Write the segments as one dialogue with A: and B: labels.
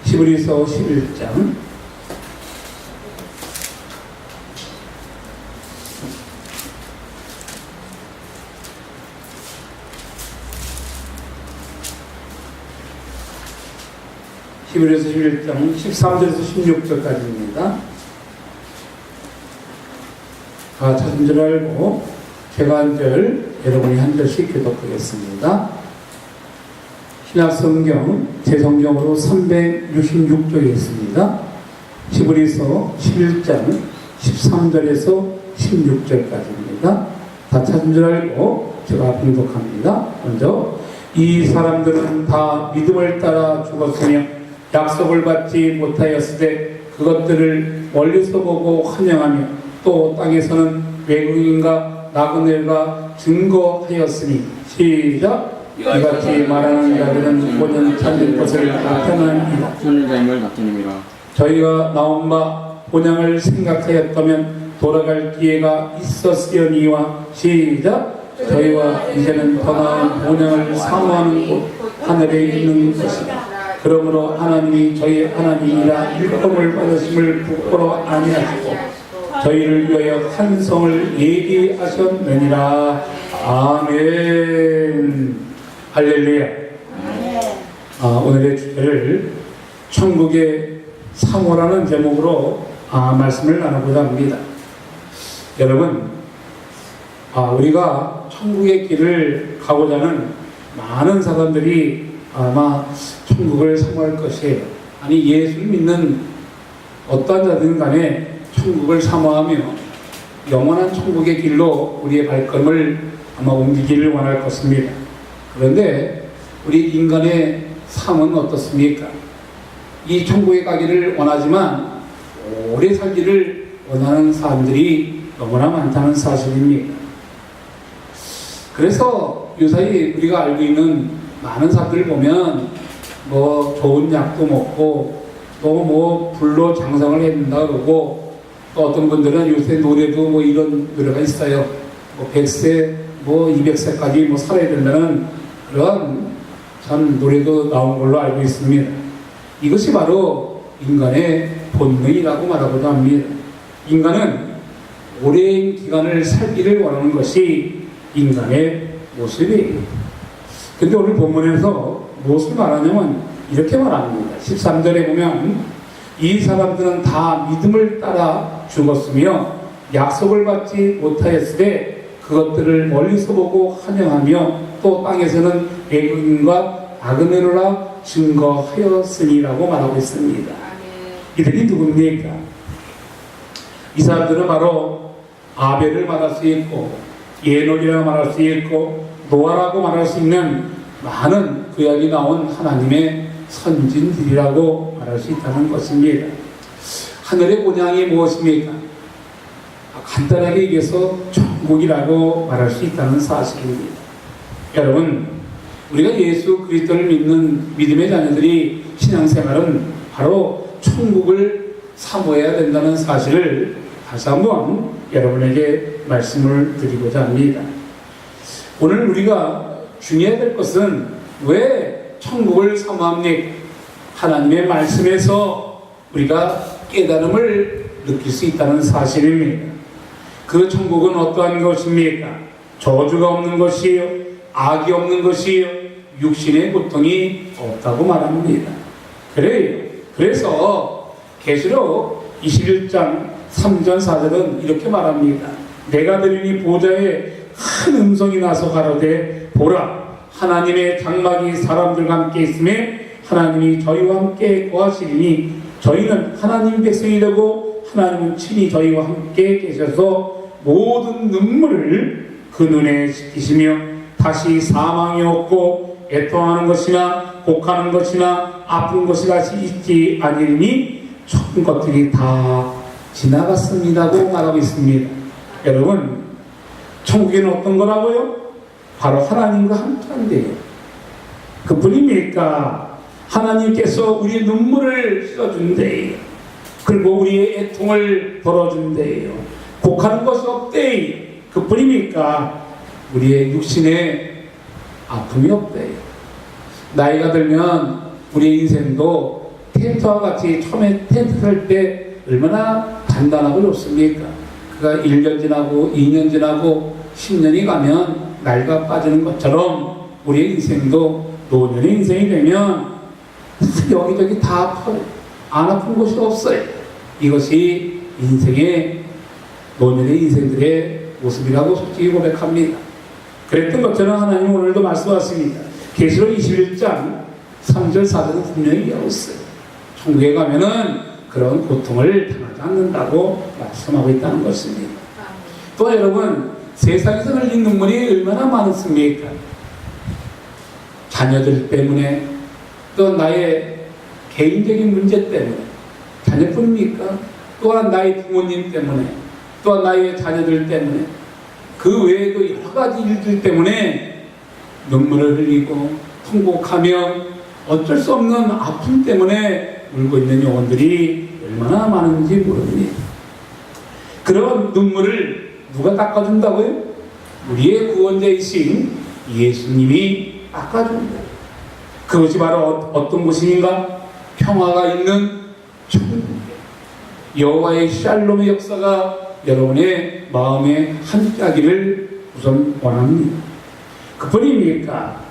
A: 히브리서 11장 히브리서 11장 13절에서 16절까지입니다. 다 찾은 줄 알고 제가 한 절, 여러분이 한 절씩 교독하겠습니다. 신약성경 제성경으로 366쪽에 있습니다. 히브리서 11장 13절에서 16절까지입니다. 다 찾은 줄 알고 제가 봉독합니다. 먼저 이 사람들은 다 믿음을 따라 죽었으며 약속을 받지 못하였으되 그것들을 멀리서 보고 환영하며 또 땅에서는 외국인과 나그네가 증거하였으니 시작. 이같이 말하는 자들은 본연 찾는 것을 나타나니라.
B: 선자임을 나타냅니다.
A: 저희가 나온 바 본향을 생각하였다면 돌아갈 기회가 있었으려니와 시작. 저희와 이제는 더 나은 본향을 사모하는 곳 하늘에 있는 것이다. 그러므로 하나님이 저희 하나님이라 일컬음을 받으심을 부끄러워 아니하시고 저희를 위하여 한 성을 예비하셨느니라. 아멘. 할렐루야. 오늘의 주제를 천국의 사모라는 제목으로 말씀을 나누고자 합니다. 여러분, 우리가 천국의 길을 가고자 하는 많은 사람들이 아마 천국을 사모할 것이에요. 아니, 예수를 믿는 어떠한 자든 간에 천국을 사모하며 영원한 천국의 길로 우리의 발걸음을 아마 옮기기를 원할 것입니다. 그런데 우리 인간의 삶은 어떻습니까? 이 천국에 가기를 원하지만 오래 살기를 원하는 사람들이 너무나 많다는 사실입니다. 그래서 요사이 우리가 알고 있는 많은 사람들을 보면 뭐 좋은 약도 먹고 또 뭐 불로 장성을 해야 된다 그러고 또 어떤 분들은 요새 노래도 뭐 이런 노래가 있어요. 뭐 100세 뭐 200세까지 뭐 살아야 된다는 그런 참 노래도 나온 걸로 알고 있습니다. 이것이 바로 인간의 본능이라고 말하고도 합니다. 인간은 오랜 기간을 살기를 원하는 것이 인간의 모습이에요. 근데 오늘 본문에서 무엇을 말하냐면 이렇게 말합니다. 13절에 보면 이 사람들은 다 믿음을 따라 죽었으며 약속을 받지 못하였으되 그것들을 멀리서 보고 환영하며 또 땅에서는 외국인과 나그네로라 증거하였으니라고 말하고 있습니다. 이들이 누굽니까? 이 사람들은 바로 아벨을 말할 수 있고 에녹이라고 말할 수 있고 노아라고 말할 수 있는 많은 구약이 나온 하나님의 선진들이라고 말할 수 있다는 것입니다. 하늘의 본향이 무엇입니까? 간단하게 얘기해서 천국이라고 말할 수 있다는 사실입니다. 여러분, 우리가 예수 그리스도를 믿는 믿음의 자녀들이 신앙생활은 바로 천국을 사모해야 된다는 사실을 다시 한번 여러분에게 말씀을 드리고자 합니다. 오늘 우리가 중요해야 될 것은 왜 천국을 사모합니까? 하나님의 말씀에서 우리가 깨달음을 느낄 수 있다는 사실입니다. 그 천국은 어떠한 것입니까? 저주가 없는 것이에요. 악이 없는 것이에요. 육신의 고통이 없다고 말합니다. 그래요. 그래서 계시록 21장 3절 4절은 이렇게 말합니다. 내가 들으니 보좌에 큰 음성이 나서 가로되 보라 하나님의 장막이 사람들과 함께 있음에 하나님이 저희와 함께 거하시리니 저희는 하나님 백성이 되고 하나님은 친히 저희와 함께 계셔서 모든 눈물을 그 눈에 씻기시며 다시 사망이 없고 애통하는 것이나 곡하는 것이나 아픈 것이 다시 있지 아니니 전 것들이 다 지나갔습니다고 말하고 있습니다. 여러분, 천국에는 어떤 거라고요? 바로 하나님과 함께한대요. 그뿐입니까? 하나님께서 우리의 눈물을 씻어준대요. 그리고 우리의 애통을 덜어준대요. 곡하는 것이 없대요. 그뿐입니까? 우리의 육신에 아픔이 없대요. 나이가 들면 우리의 인생도 텐트와 같이 처음에 텐트 설 때 얼마나 단단하고 좋습니까? 그가 1년 지나고 2년 지나고 10년이 가면 날가 빠지는 것처럼 우리의 인생도 노년의 인생이 되면 여기저기 다 아파요. 안 아픈 곳이 없어요. 이것이 인생의 노년의 인생들의 모습이라고 솔직히 고백합니다. 그랬던 것처럼 하나님 오늘도 말씀하십니다. 계시록 21장 3절 4절은 분명히 얘기하고 있어요. 천국에 가면은 그런 고통을 당하지 않는다고 말씀하고 있다는 것입니다. 또 여러분, 세상에서 흘린 눈물이 얼마나 많습니까? 자녀들 때문에, 또 나의 개인적인 문제 때문에, 자녀뿐입니까? 또한 나의 부모님 때문에, 또한 나의 자녀들 때문에, 그 외에도 여러 가지 일들 때문에 눈물을 흘리고 통곡하며 어쩔 수 없는 아픔 때문에 울고 있는 영혼들이 얼마나 많은지 모릅니다. 그런 눈물을 누가 닦아준다고요? 우리의 구원자이신 예수님이 닦아준다. 그것이 바로 어떤 곳인가? 평화가 있는 천국. 여호와의 샬롬의 역사가 여러분의 마음에 함께하기를 우선 원합니다. 그뿐입니까?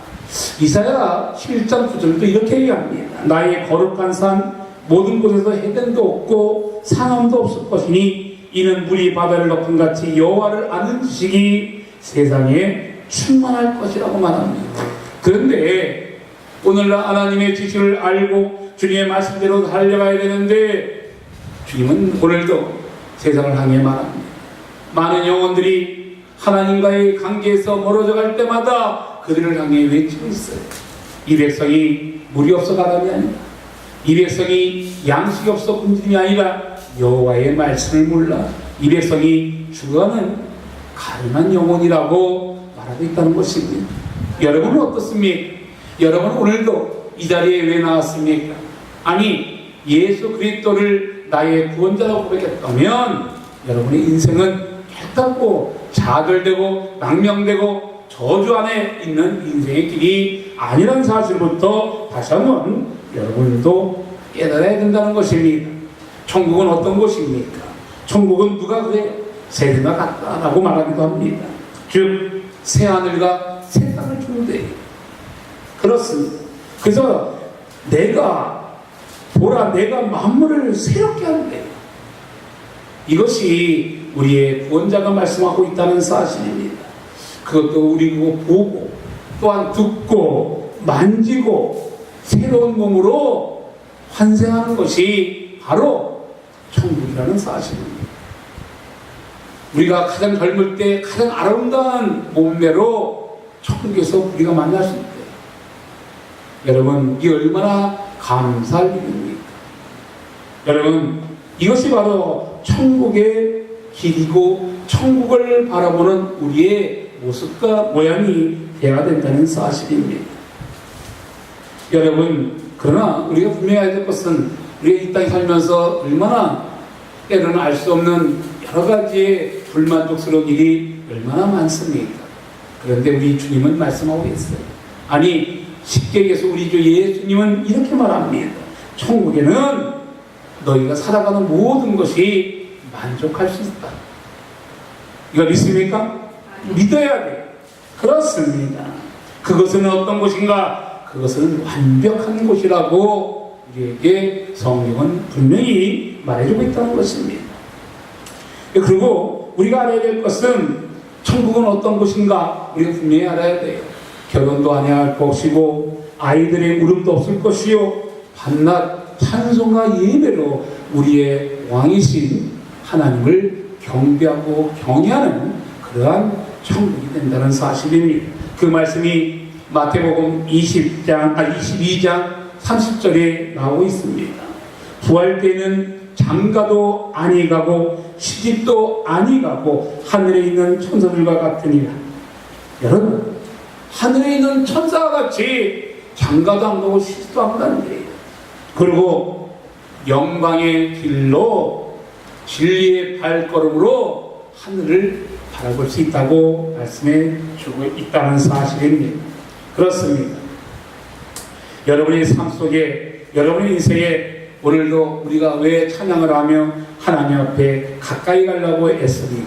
A: 이사야 11장 9절도 이렇게 얘기합니다. 나의 거룩한 산 모든 곳에서 해변도 없고 상함도 없을 것이니 이는 물이 바다를 덮은 같이 여호와를 아는 지식이 세상에 충만할 것이라고 말합니다. 그런데 오늘날 하나님의 지식을 알고 주님의 말씀대로 달려가야 되는데 주님은 오늘도 세상을 향해 말합니다. 많은 영혼들이 하나님과의 관계에서 멀어져 갈 때마다 그들을 향해 외치고 있어요. 이 백성이 물이 없어 가람이 아니라, 이 백성이 양식이 없어 굶주림이 아니라 여호와의 말씀을 몰라 이 백성이 죽어가는 가련한 영혼이라고 말하고 있다는 것입니다. 여러분은 어떻습니까? 여러분 오늘도 이 자리에 왜 나왔습니까? 아니, 예수 그리스도를 나의 구원자라고 고백했다면 여러분의 인생은 깨끗고 좌절되고 망명되고 저주 안에 있는 인생의 길이 아니라는 사실부터 다시 한번 여러분도 깨달아야 된다는 것입니다. 천국은 어떤 곳입니까? 천국은 누가 그래요? 세대가 같다라고 말하기도 합니다. 즉 새하늘과 새 땅을 주는데 그렇습니다. 그래서 내가 만물을 새롭게 하는데 이것이 우리의 구원자가 말씀하고 있다는 사실입니다. 그것도 우리 그거 보고 또한 듣고 만지고 새로운 몸으로 환생하는 것이 바로 천국이라는 사실입니다. 우리가 가장 젊을 때 가장 아름다운 몸매로 천국에서 우리가 만날 수 있대요. 여러분, 이게 얼마나 감사할 일입니까? 여러분, 이것이 바로 천국의 길이고 천국을 바라보는 우리의 모습과 모양이 되어야 된다는 사실입니다. 여러분, 그러나 우리가 분명히 알아야 될 것은 우리가 이 땅에 살면서 얼마나 때로는 알 수 없는 여러 가지의 불만족스러운 일이 얼마나 많습니까? 그런데 우리 주님은 말씀하고 있어요. 아니, 쉽게 얘기해서 우리 주 예수님은 이렇게 말합니다. 천국에는 너희가 살아가는 모든 것이 만족할 수 있다. 이거 믿습니까? 믿어야 돼요. 그렇습니다. 그것은 어떤 곳인가? 그것은 완벽한 곳이라고 우리에게 성경은 분명히 말해주고 있다는 것입니다. 그리고 우리가 알아야 될 것은 천국은 어떤 곳인가? 우리가 분명히 알아야 돼요. 결혼도 아니할 것이고 아이들의 울음도 없을 것이요 밤낮 찬송과 예배로 우리의 왕이신 하나님을 경배하고 경외하는 그러한 천국이 된다는 사실입니다. 그 말씀이 마태복음 22장 30절에 나오고 있습니다. 부활 때는 장가도 아니 가고 시집도 아니 가고 하늘에 있는 천사들과 같으니라. 여러분, 하늘에 있는 천사와 같이 장가도 안 가고 시집도 안 가는데, 그리고 영광의 길로 진리의 발걸음으로 하늘을 바라볼 수 있다고 말씀해 주고 있다는 사실입니다. 그렇습니다. 여러분의 삶 속에, 여러분의 인생에 오늘도 우리가 왜 찬양을 하며 하나님 앞에 가까이 가려고 애쓰니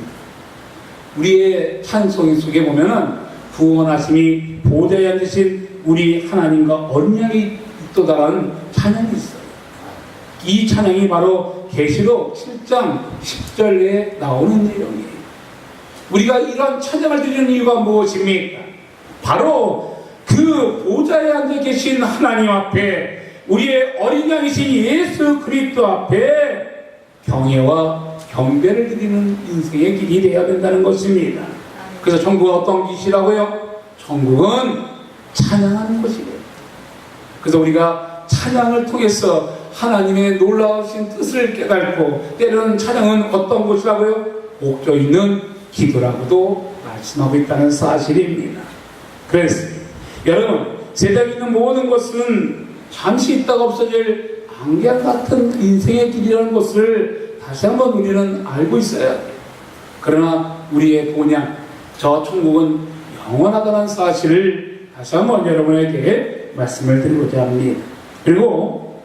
A: 우리의 찬송 속에 보면은 구원하심이 보좌에 앉으신 우리 하나님과 언약이 있도다라는 찬양이 있어요. 이 찬양이 바로 계시록 7장 10절에 나오는 내용이에요. 우리가 이런 찬양을 드리는 이유가 무엇입니까? 바로 그 보좌에 앉아 계신 하나님 앞에 우리의 어린 양이신 예수 그리스도 앞에 경외와 경배를 드리는 인생의 길이 되어야 된다는 것입니다. 그래서 천국은 어떤 길이라고요? 천국은 찬양하는 것이에요. 그래서 우리가 찬양을 통해서 하나님의 놀라우신 뜻을 깨닫고, 때로는 찬양은 어떤 것이라고요? 목적 있는 기도라고도 말씀하고 있다는 사실입니다. 그래서 여러분, 세상에 있는 모든 것은 잠시 있다가 없어질 안개 같은 인생의 길이라는 것을 다시 한번 우리는 알고 있어야 돼요. 그러나 우리의 본향, 저 천국은 영원하다는 사실을 다시 한번 여러분에게 말씀을 드리고자 합니다. 그리고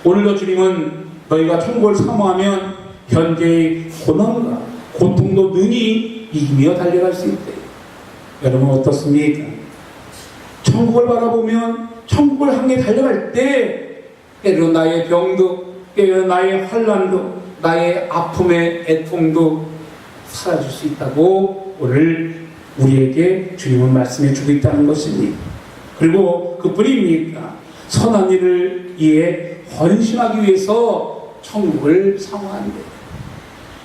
A: 오늘도 주님은 너희가 천국을 사모하면 현재의 고난과 고통도 능히 이기며 달려갈 수 있대. 여러분 어떻습니까? 천국을 바라보면 천국을 향해 달려갈 때 때로는 나의 병도, 때로는 나의 환난도, 나의 아픔의 애통도 사라질 수 있다고 오늘 우리에게 주님은 말씀해 주고 있다는 것입니다. 그리고 그뿐입니까? 선한 일을 위해 헌신하기 위해서 천국을 사모한대.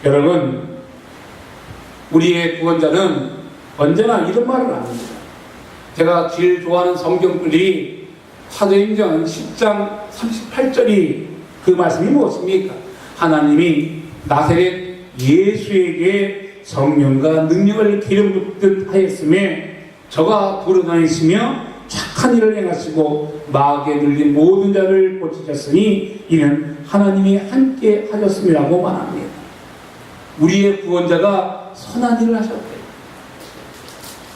A: 여러분, 우리의 구원자는 언제나 이런 말을 합니다. 제가 제일 좋아하는 성경글이 사도행전 10장 38절이 그 말씀이 무엇입니까? 하나님이 나사렛 예수에게 성령과 능력을 기름 붓듯 하였음에 저가 돌아다니시며 착한 일을 행하시고 마귀에 눌린 모든 자를 고치셨으니 이는 하나님이 함께 하셨음이라고 말합니다. 우리의 구원자가 선한 일을 하셨대요.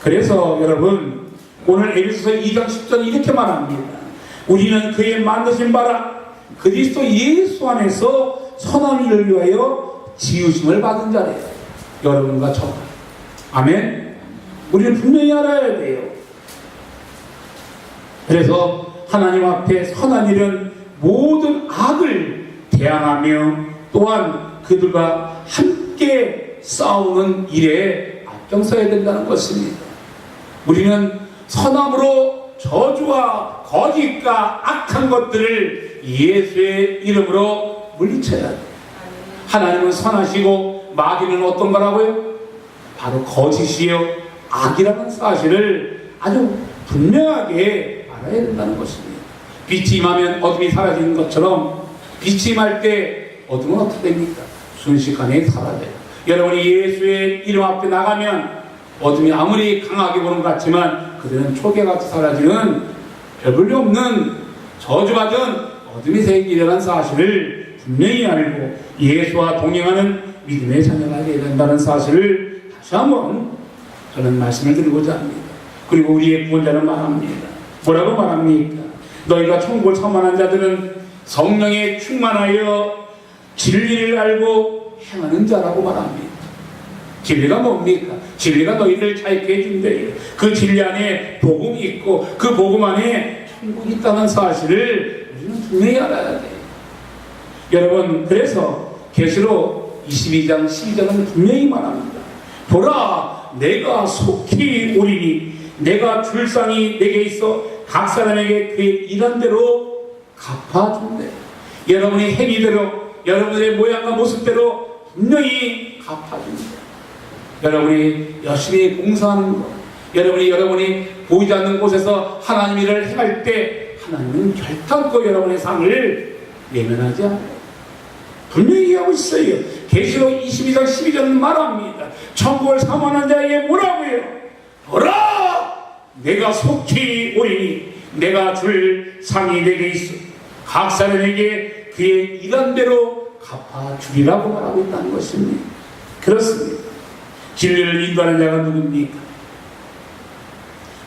A: 그래서 여러분, 오늘 에베소서 2장 10절에 이렇게 말합니다. 우리는 그의 만드신 바라 그리스도 예수 안에서 선한 일을 위하여 지으심을 받은 자래요. 여러분과 저가. 아멘. 우리는 분명히 알아야 돼요. 그래서 하나님 앞에 선한 일은 모든 악을 대항하며 또한 그들과 함께 싸우는 일에 앞장서야 된다는 것입니다. 우리는 선함으로 저주와 거짓과 악한 것들을 예수의 이름으로 물리쳐야 돼요. 하나님은 선하시고 마귀는 어떤 거라고요? 바로 거짓이요 악이라는 사실을 아주 분명하게 알아야 된다는 것입니다. 빛이 임하면 어둠이 사라지는 것처럼 빛이 임할 때 어둠은 어떻게 됩니까? 순식간에 사라져요. 여러분이 예수의 이름 앞에 나가면 어둠이 아무리 강하게 보는 것 같지만 그들은 초계같이 사라지는 별볼일 없는 저주받은 어둠이 생기려는 사실을 분명히 알고 예수와 동행하는 믿음의 자녀가 되어야 된다는 사실을 다시 한번 저는 말씀을 드리고자 합니다. 그리고 우리의 구원자는 말합니다. 뭐라고 말합니까? 너희가 천국을 사모하는 자들은 성령에 충만하여 진리를 알고 행하는 자라고 말합니다. 진리가 뭡니까? 진리가 너희를 자유케 해준대요. 그 진리 안에 복음이 있고 그 복음 안에 천국이 있다는 사실을 우리는 분명히 알아야 돼요. 여러분, 그래서 계시록 22장 12절은 분명히 말합니다. 보라, 내가 속히 오리니 내가 줄 상이 내게 있어 각 사람에게 그의 일한 대로 갚아준대. 여러분의 행위대로, 여러분의 모양과 모습대로 분명히 갚아줍니다. 여러분이 열심히 봉사하는 것, 여러분이 보이지 않는 곳에서 하나님 일을 행할 때 하나님은 결단코 여러분의 상을 내면하지 않아요. 분명히 하고 있어요. 계시록 22장 12절은 말합니다. 천국을 사모하는 자에게 뭐라고요? 보라, 내가 속히 오리니 내가 줄 상이 내게 있어 각 사람에게 그의 일한 대로 갚아주리라고 말하고 있다는 것입니다. 그렇습니다. 진리를 인도하는 자가 누굽니까?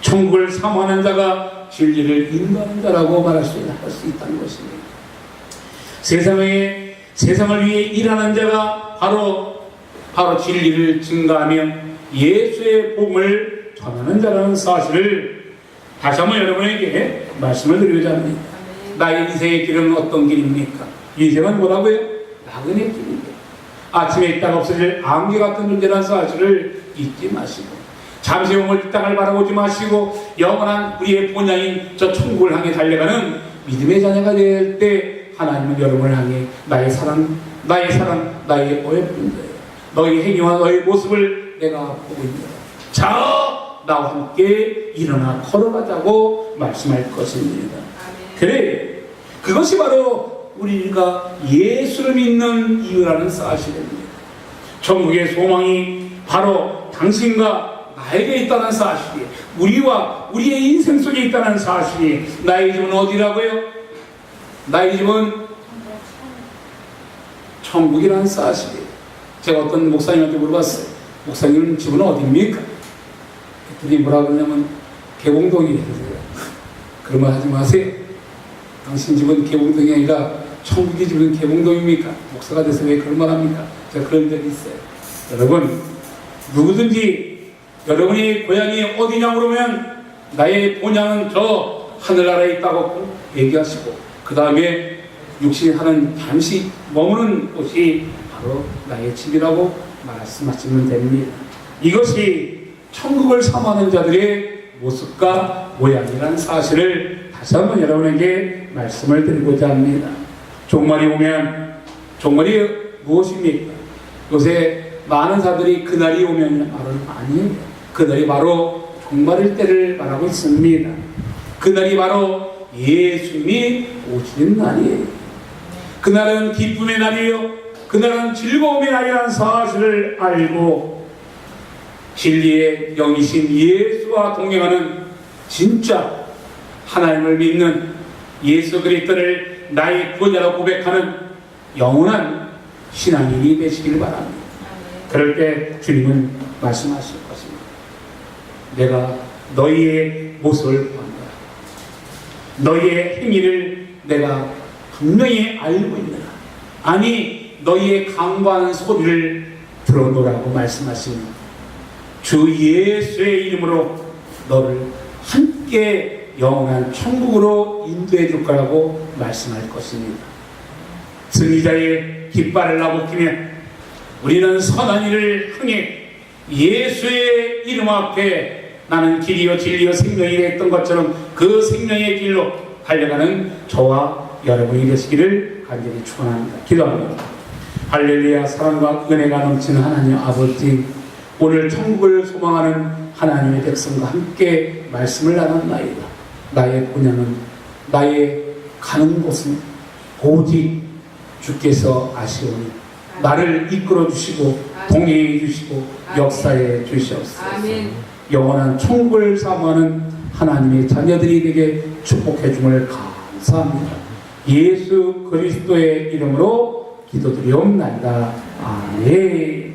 A: 천국을 사모하는 자가 진리를 인도하는 자라고 말할 수 있다는 것입니다. 세상을 위해 일하는 자가 바로 진리를 증가하며 예수의 복음을 전하는 자라는 사실을 다시 한번 여러분에게 말씀을 드리고자 합니다. 나의 인생의 길은 어떤 길입니까? 인생은 뭐라고요? 나그네 길입니다. 아침에 있다가 없어질 안개 같은 존재라는 사실을 잊지 마시고, 잠시 후에 이 땅을 바라보지 마시고 영원한 우리의 본향인 저 천국을 향해 달려가는 믿음의 자녀가 될 때 하나님은 여러분을 향해 나의 사랑, 나의 어여쁜자예요. 너희 행위와 너희 모습을 내가 보고 있노라. 자, 나와 함께 일어나 걸어가자고 말씀할 것입니다. 그래, 그것이 바로 우리가 예수를 믿는 이유라는 사실입니다. 천국의 소망이 바로 당신과 나에게 있다는 사실이, 우리와 우리의 인생 속에 있다는 사실이. 나의 집은 어디라고요? 나의 집은 천국이라는 사실이에요. 제가 어떤 목사님한테 물어봤어요. 목사님 집은 어디입니까? 그랬더니 뭐라 그러냐면 개봉동이래요. 그런 말 하지 마세요. 당신 집은 개봉동이 아니라 천국의 집은 개봉동입니까? 목사가 돼서 왜 그런 말 합니까? 제가 그런 적이 있어요. 여러분, 누구든지 여러분이 고향이 어디냐 물으면 나의 본향은 저 하늘나라에 있다고 얘기하시고, 그 다음에 육신이 하는 잠시 머무는 곳이 바로 나의 집이라고 말씀하시면 됩니다. 이것이 천국을 사모하는 자들의 모습과 모양이라는 사실을 다시 한번 여러분에게 말씀을 드리고자 합니다. 종말이 오면, 종말이 무엇입니까? 요새 많은 사람들이 그날이 오면 말을 많이 해요. 그날이 바로 종말일 때를 말하고 있습니다. 그날이 바로 예수님이 오시는 날이에요. 그날은 기쁨의 날이에요. 그날은 즐거움의 날이라는 사실을 알고 진리의 영이신 예수와 동행하는, 진짜 하나님을 믿는, 예수 그리스도를 나의 구원자로 고백하는 영원한 신앙인이 되시길 바랍니다. 그럴 때 주님은 말씀하실 것입니다. 내가 너희의 모습을 보았노라. 너희의 행위를 내가 분명히 알고 있노라. 아니, 너희의 강구하는 소리를 들어놓으라고 말씀하십니다. 주 예수의 이름으로 너를 함께 영원한 천국으로 인도해 줄 거라고 말씀할 것입니다. 승리자의 깃발을 나부끼며 우리는 선한 일을 행해 예수의 이름 앞에 나는 길이요 진리요 생명이 됐던 것처럼 그 생명의 길로 달려가는 저와 여러분이 되시기를 간절히 축원합니다. 기도합니다. 할렐루야. 사랑과 은혜가 넘치는 하나님 아버지, 오늘 천국을 소망하는 하나님의 백성과 함께 말씀을 나눴나이다. 나의 본향은, 나의 가는 곳은 오직 주께서 아시오니 나를 이끌어 주시고 동행해 주시고 역사해 주시옵소서. 영원한 천국을 사모하는 하나님의 자녀들이 되게 축복해 줌을 감사합니다. 예수 그리스도의 이름으로 기도드리옵나이다. 아멘.